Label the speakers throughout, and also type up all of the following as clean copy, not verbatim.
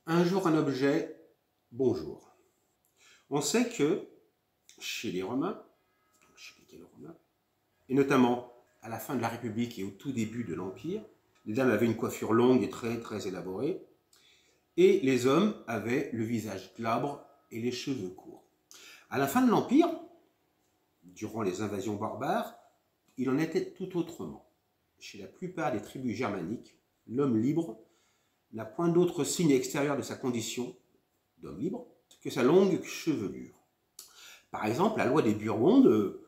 Speaker 1: Un jour un objet, bonjour. On sait que chez les Romains, chez les Gallo-Romains, et notamment à la fin de la République et au tout début de l'Empire, les dames avaient une coiffure longue et très élaborée, et les hommes avaient le visage glabre et les cheveux courts. À la fin de l'Empire, durant les invasions barbares, il en était tout autrement. Chez la plupart des tribus germaniques, l'homme libre n'a point d'autre signe extérieur de sa condition d'homme libre que sa longue chevelure. Par exemple, la loi des Burgondes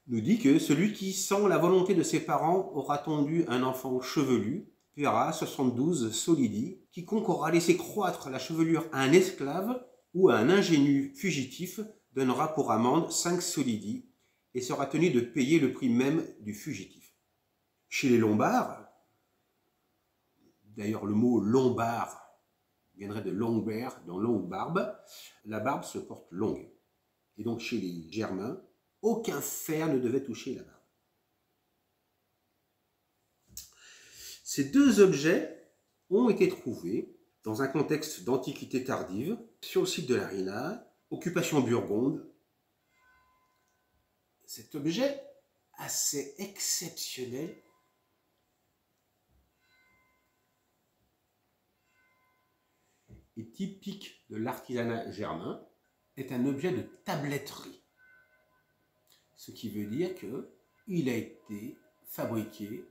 Speaker 1: nous dit que celui qui, sans la volonté de ses parents, aura tondu un enfant chevelu, paiera 72 solidi. Quiconque aura laissé croître la chevelure à un esclave ou à un ingénu fugitif donnera pour amende 5 solidi et sera tenu de payer le prix même du fugitif. Chez les Lombards, d'ailleurs le mot lombard viendrait de longbear, dans longue barbe, la barbe se porte longue. Et donc chez les Germains, aucun fer ne devait toucher la barbe. Ces deux objets ont été trouvés dans un contexte d'antiquité tardive, sur le site de l'Arena, occupation burgonde. Cet objet assez exceptionnel et typique de l'artisanat germain est un objet de tabletterie. Ce qui veut dire qu'il a été fabriqué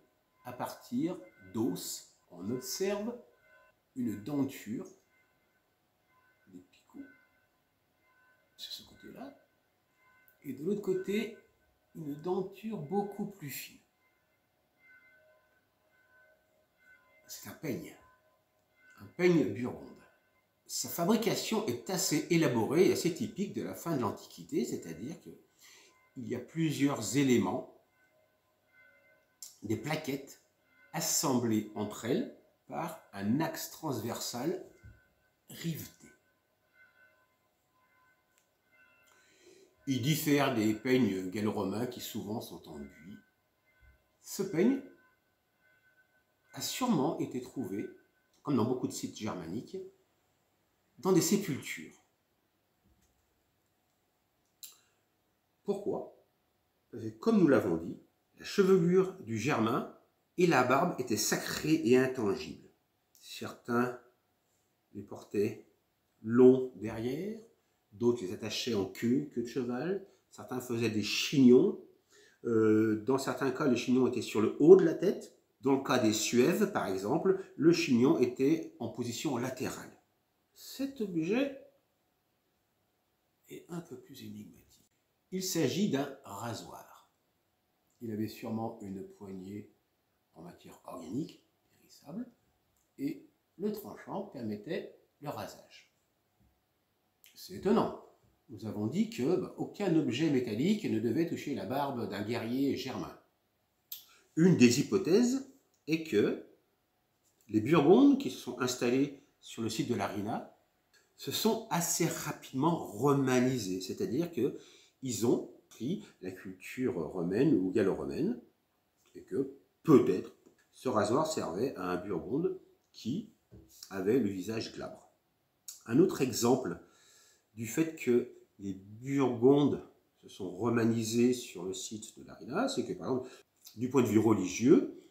Speaker 1: à partir d'os. On observe une denture, des picots, sur ce côté-là, et de l'autre côté, une denture beaucoup plus fine. C'est un peigne burgonde. Sa fabrication est assez élaborée et assez typique de la fin de l'Antiquité, c'est-à-dire qu'il y a plusieurs éléments, des plaquettes assemblées entre elles par un axe transversal riveté. Il diffère des peignes gallo-romains qui souvent sont en buis. Ce peigne a sûrement été trouvé, comme dans beaucoup de sites germaniques, dans des sépultures. Pourquoi? Parce que, comme nous l'avons dit, la chevelure du Germain et la barbe étaient sacrées et intangibles. Certains les portaient longs derrière, d'autres les attachaient en queue de cheval, certains faisaient des chignons. Dans certains cas, le chignon était sur le haut de la tête. Dans le cas des Suèves, par exemple, le chignon était en position latérale. Cet objet est un peu plus énigmatique. Il s'agit d'un rasoir. Il avait sûrement une poignée en matière organique, périssable, et le tranchant permettait le rasage. C'est étonnant. Nous avons dit qu'aucun objet métallique ne devait toucher la barbe d'un guerrier germain. Une des hypothèses est que les Burgondes qui se sont installés sur le site de l'Arena se sont assez rapidement romanisés, c'est-à-dire qu'ils ont pris la culture romaine ou gallo-romaine et que peut-être ce rasoir servait à un Burgonde qui avait le visage glabre. Un autre exemple du fait que les Burgondes se sont romanisés sur le site de l'Arena, c'est que par exemple, du point de vue religieux,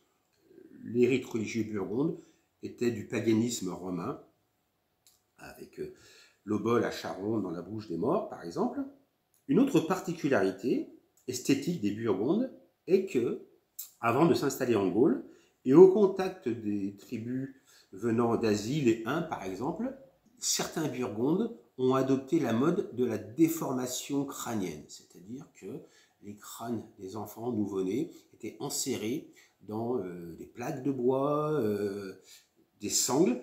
Speaker 1: les rites religieux burgondes étaient du paganisme romain, avec l'obole à charon dans la bouche des morts, par exemple. Une autre particularité esthétique des Burgondes est que, avant de s'installer en Gaule, et au contact des tribus venant d'Asie, les Huns par exemple, certains Burgondes ont adopté la mode de la déformation crânienne, c'est-à-dire que les crânes des enfants nouveau-nés étaient enserrés dans des plaques de bois, des sangles,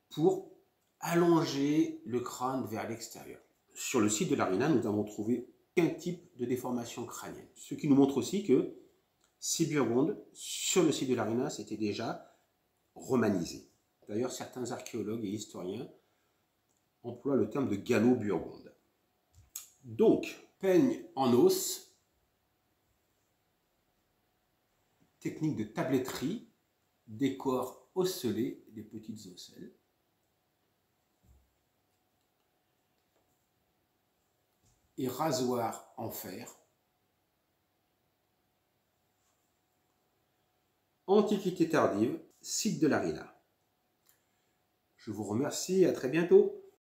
Speaker 1: pour allonger le crâne vers l'extérieur. Sur le site de l'Arena, nous avons trouvé qu'un type de déformation crânienne. Ce qui nous montre aussi que ces Burgondes, sur le site de l'Arena, c'était déjà romanisé. D'ailleurs, certains archéologues et historiens emploient le terme de gallo-burgonde. Donc, peigne en os, technique de tabletterie, décor osselé des petites ocelles. et rasoir en fer. Antiquité tardive, site de l'Arila. Je vous remercie, à très bientôt.